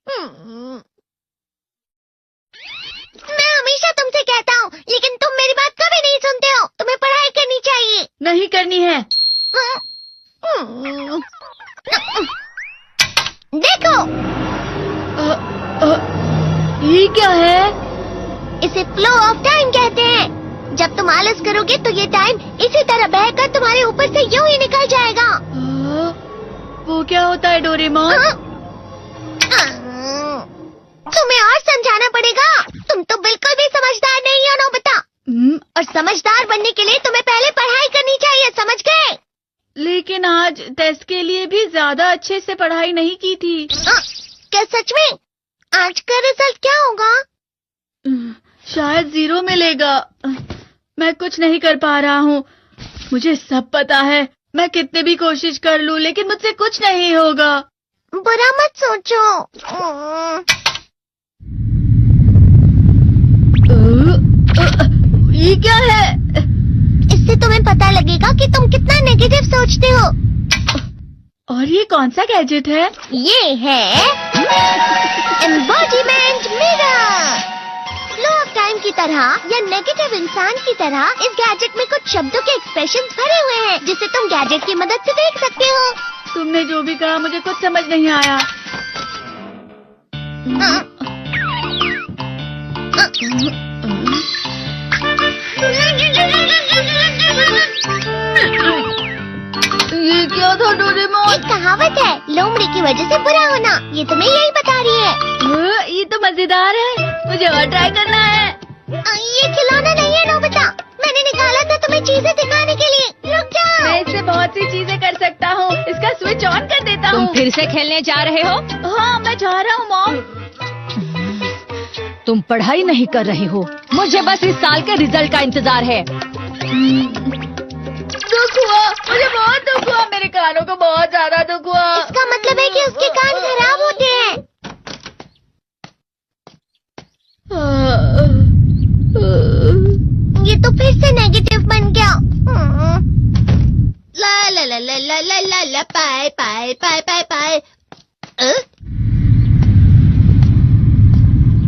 मैं हमेशा तुमसे कहता हूँ, लेकिन तुम मेरी बात कभी नहीं सुनते हो। तुम्हें पढ़ाई करनी चाहिए। नहीं करनी है। देखो, ये क्या है? इसे फ्लो ऑफ टाइम कहते हैं। जब तुम आलस करोगे तो ये टाइम इसी तरह बहकर तुम्हारे ऊपर से यूं ही निकल जाएगा। वो क्या होता है डोरेमोन? तुम्हें और समझाना पड़ेगा। तुम तो बिल्कुल भी समझदार नहीं हो नोबिता। और समझदार बनने के लिए तुम्हें पहले पढ़ाई करनी चाहिए, समझ गए? लेकिन आज टेस्ट के लिए भी ज्यादा अच्छे से पढ़ाई नहीं की थी। क्या सच में? आज का रिजल्ट क्या होगा? शायद 0 मिलेगा। मैं कुछ नहीं कर पा रहा हूँ। मुझे सब पता है। मैं कितने भी कोशिश कर लूँ, लेकिन मुझसे कुछ नहीं होगा। बुरा मत सोचो। ये क्या है? इससे तुम्हें पता लगेगा कि तुम कितना नेगेटिव सोचते हो। और ये कौन सा गैजेट है? ये है embodiment mirror. Flow of time की तरह या नेगेटिव इंसान की तरह इस गैजेट में कुछ शब्दों के एक्सप्रेशंस भरे हुए हैं, जिसे तुम गैजेट की मदद से देख सकते हो। तुमने जो भी कहा मुझे कुछ समझ नहीं आया। ये क्या था डोरेमोन? एक कहावत है, लोमड़ी की वजह से बुरा होना। ये तुम्हें यही बता रही है। ये तो मजेदार है। मुझे और ट्राई करना है। ये खिलौना नहीं है नोबिता। मैंने निकाला था तुम्हें चीजें दिखाने के लिए। रुक जाओ। मैं इससे बहुत सी चीजें कर सकता हूँ। इसका स्विच ऑन कर देता हूँ। तुम फिर से खेलने जा रहे हो? हाँ, मैं जा रहा हूँ मॉम। तुम पढ़ाई नहीं कर रही हो। मुझे बस इस साल के रिजल्ट का इंतजार है। दुख हुआ, मुझे बहुत दुख हुआ। मेरे कानों को बहुत ज्यादा दुख हुआ। इसका मतलब है कि उसके कान खराब होते हैं। ये तो फिर से नेगेटिव बन गया। ला ला ला ला ला ला ला ला पाए पाए पाए पाए पाए।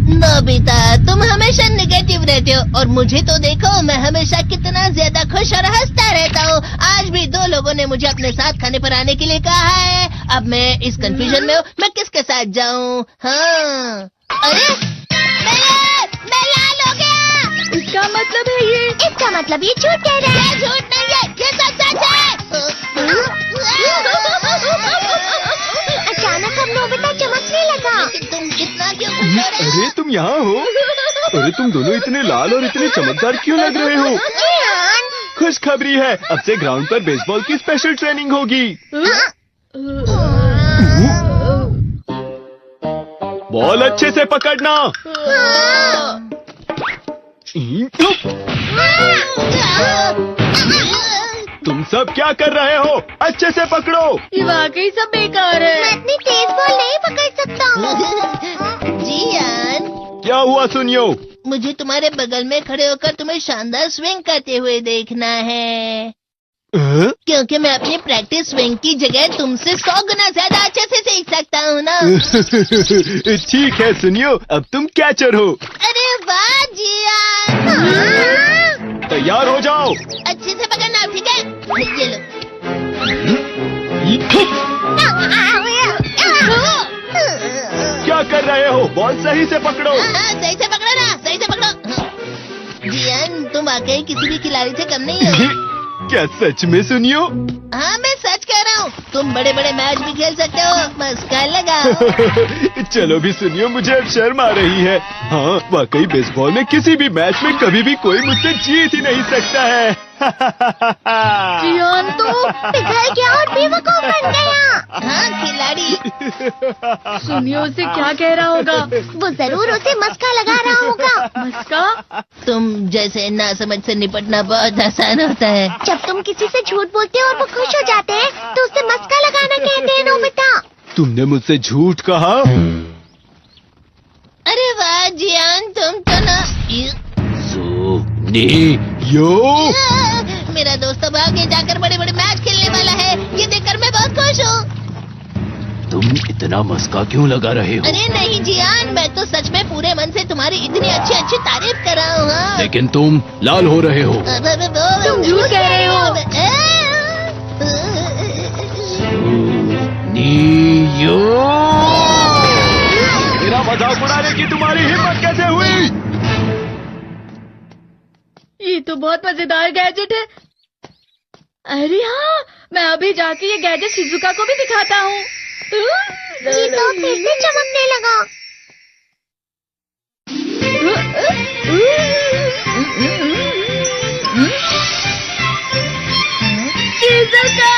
नोबिता, तुम हमेशा नेगेटिव रहते हो और मुझे तो देखो, मैं हमेशा कितना ज्यादा खुश और हंसता रहता हूँ। आज भी 2 लोगों ने मुझे अपने साथ खाने पर आने के लिए कहा है। अब मैं इस कंफ्यूजन में हूँ, मैं किसके साथ जाऊँ? हाँ, अरे मैं लाल हो गया। इसका मतलब है ये? इसका मतलब ये झूठ कह रहा है। झूठ नहीं है, ये सब सच है। अचानक अब नोबिता चमकने लगा। तुम इतना क्यों खुश हो रहे हो? अरे तुम यहाँ हो? अरे तुम दोनों इतने लाल और इतने चमकदार क्यों लग रहे हो? खुशखबरी है, अब से ग्राउंड पर बेसबॉल की स्पेशल ट्रेनिंग होगी। बॉल अच्छे से पकड़ना। तुम सब क्या कर रहे हो? अच्छे से पकड़ो। ये वाकई सब बेकार मैं है। इतनी तेज बॉल नहीं पकड़ सकता हूँ। जियान, क्या हुआ सुनियो? मुझे तुम्हारे बगल में खड़े होकर तुम्हें शानदार स्विंग करते हुए देखना है। क्योंकि मैं अपनी प्रैक्टिस स्विंग की जगह तुमसे 100 गुना ज्यादा अच्छे से सीख सकता हूँ ना। ठीक है सुनियो, अब तुम कैचर हो। अरे वाह जियान। तैयार हो जाओ। अच्छे से पकड़ना, ठीक है? ये लो। क्या कर रहे हो? बॉल सही से पकड़ो। सही से पकड़ो ना, सही से पकड़ो। जियान, तुम वाकई किसी भी खिलाड़ी से कम नहीं हो। क्या सच में सुनियो? हाँ, मैं सच कह रहा हूँ। तुम बड़े बड़े मैच भी खेल सकते हो। मस्का लगाओ। चलो भी सुनियो, मुझे अब शर्म आ रही है। हाँ, वाकई बेसबॉल में किसी भी मैच में कभी भी कोई मुझसे जीत ही नहीं सकता है। जियान तो पिघल गया और बेवकूफ बन गया। हाँ, खिलाड़ी। सुनियो उसे क्या कह रहा होगा? वो जरूर उसे मस्का लगा रहा होगा। मस्का? तुम जैसे नासमझ से निपटना बहुत आसान होता है। जब तुम किसी से झूठ बोलते हो और वो खुश हो जाते हैं, तो उसे मस्का लगाना कहते हैं नोबिता। तुमने मुझसे झूठ कहा? अरे वाह जियान, तुम तो ना। यो मेरा दोस्त अब आगे जाकर बड़े बड़े मैच खेलने वाला है। ये देखकर मैं बहुत खुश हूँ। तुम इतना मस्का क्यों लगा रहे हो? अरे नहीं जियान, मैं तो सच में पूरे मन से तुम्हारी इतनी अच्छी अच्छी तारीफ कर रहा हूँ। हाँ। लेकिन तुम लाल हो रहे हो। तुम झूठ कह रहे हो। नियो, मेरा मजाक उड़ाने की तुम्हारी हिम्मत कैसे हुई? ये तो बहुत मजेदार गैजेट है। अरे हाँ, मैं अभी जाके ये गैजेट शिजुका को भी दिखाता हूँ। ये तो फिर से चमकने लगा। शिजुका!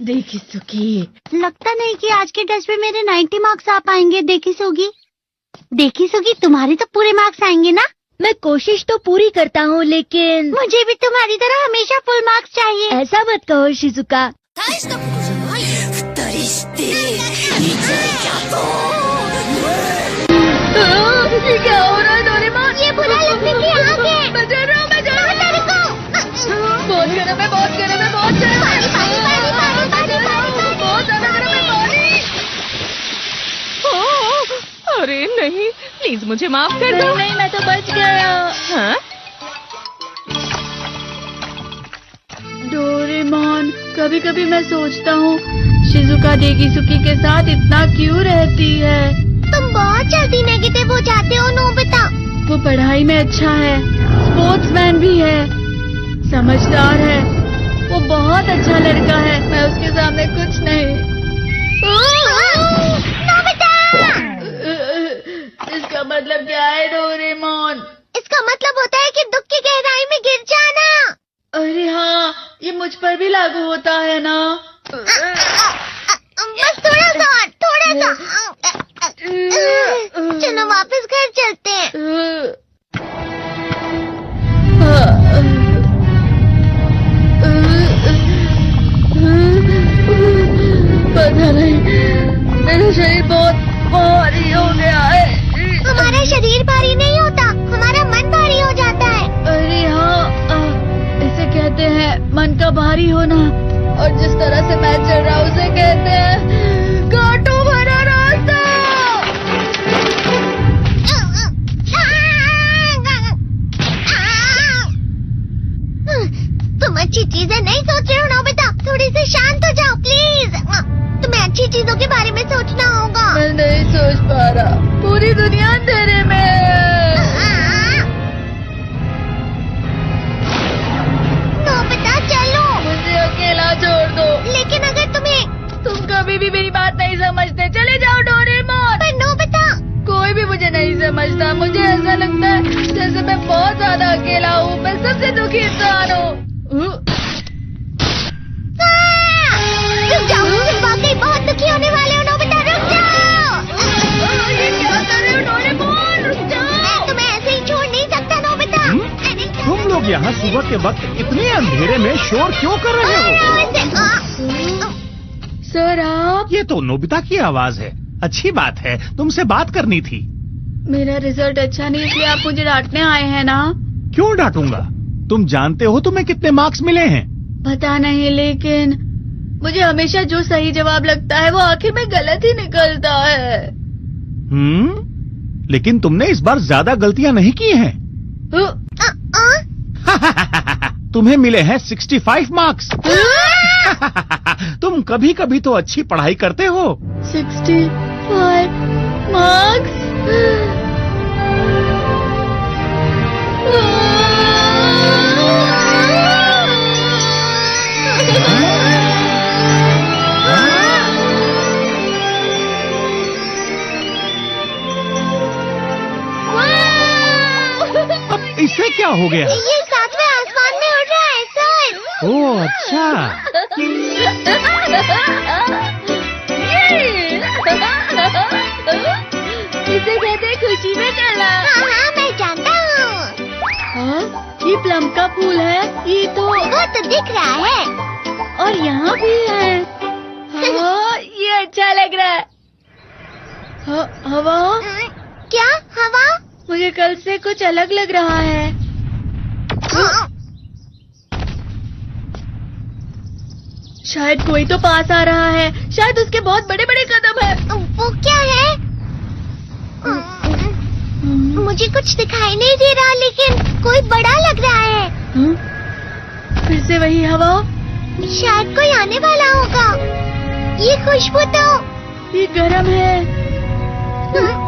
देखी सुकी, लगता नहीं कि आज के टेस्ट में मेरे 90 मार्क्स आ पाएंगे। देखी सोगी, तुम्हारे तो पूरे मार्क्स आएंगे ना? मैं कोशिश तो पूरी करता हूँ, लेकिन मुझे भी तुम्हारी तरह हमेशा फुल मार्क्स चाहिए। ऐसा मत कहो शिजुका। ये क्या हो रहा है डोरेमोन? ये बुरा लगने की आग है। मैं डर रहा हूँ, मैं डर रहा हूँ। बहुत गर्म है, बहुत गर्म है, बहुत गर्म है। बहुत ज्यादा गर्म है पानी। अरे नहीं, प्लीज मुझे माफ कर दो। नहीं, मैं तो बच गया। हाँ? डोरेमोन, कभी कभी मैं सोचता हूँ शिजुका डेगिसुकी के साथ इतना क्यों रहती है। तुम बहुत जल्दी नेगेटिव हो जाते हो नोबिता। वो पढ़ाई में अच्छा है, स्पोर्ट्समैन भी है, समझदार है, वो बहुत अच्छा लड़का है। मैं उसके सामने कुछ नहीं। नोबिता! इसका मतलब क्या है डोरेमोन? इसका मतलब होता है कि दुख की गहराई में गिर जाना। अरे हाँ, ये मुझ पर भी लागू होता है ना। बस थोड़ा सा। चलो वापस घर चलते हैं। पता नहीं, मेरा शरीर बहुत भारी हो गया है। हमारा शरीर भारी नहीं होता, हमारा मन भारी हो जाता है। अरे हाँ, इसे कहते हैं मन का भारी होना। और जिस तरह से मैं चल रहा हूँ उसे कहते हैं कांटों भरा रास्ता। तुम अच्छी चीजें नहीं सोच रहे हो नोबिता, थोड़ी सी शांत हो जाओ प्लीज। तुम्हें अच्छी चीजों के बारे में सोचना होगा। मैं नहीं सोच पा रहा, पूरी दुनिया अंधेरे में है। नोबिता चलो। मुझे अकेला छोड़ दो। लेकिन अगर तुम कभी भी मेरी बात नहीं समझते, चले जाओ डोरेमोन। पर नोबिता, कोई भी मुझे नहीं समझता। मुझे ऐसा लगता है जैसे मैं बहुत ज्यादा अकेला हूँ, मैं सबसे दुखी इंसान हूँ। रुक जाओ, तुम वाकई बहुत दुखी होने वाले हो नोबिता, रुक जाओ। ये क्या कर रहे हो डोरेमोन? रुक जाओ। मैं तुम्हें ऐसे ही छोड़ नहीं सकता नोबिता। तुम लोग यहाँ सुबह के वक्त इतने अंधेरे में शोर क्यों कर रहे हो? सर आप? ये तो नोबिता की आवाज है। अच्छी बात है, तुमसे बात करनी थी। मेरा रिजल्ट अच्छा नहीं, इसलिए आप मुझे डांटने आए हैं ना? क्यों डांटूंगा? तुम जानते हो तुम्हें कितने मार्क्स मिले हैं? पता नहीं, लेकिन मुझे हमेशा जो सही जवाब लगता है वो आखिर में गलत ही निकलता है। लेकिन तुमने इस बार ज्यादा गलतियां नहीं की हैं। तुम्हें मिले हैं 65 मार्क्स। तुम कभी कभी तो अच्छी पढ़ाई करते हो। 65 मार्क्स? अब इससे क्या हो गया? ये सातवें आसमान में उड़ रहा है सर। ओह अच्छा। इसे कहते हैं खुशी में चला। हाँ, मैं जानता हूँ। हाँ, ये प्लम का फूल है। ये तो वो तो दिख रहा है। और यहाँ भी है। हाँ, ये अच्छा लग रहा है। हवा? क्या हवा? मुझे कल से कुछ अलग लग रहा है। शायद कोई तो पास आ रहा है। शायद उसके बहुत बड़े बड़े कदम है। वो क्या है? मुझे कुछ दिखाई नहीं दे रहा, लेकिन कोई बड़ा लग रहा है। फिर से वही हवा। शायद कोई आने वाला होगा। ये खुशबू तो ये गर्म है।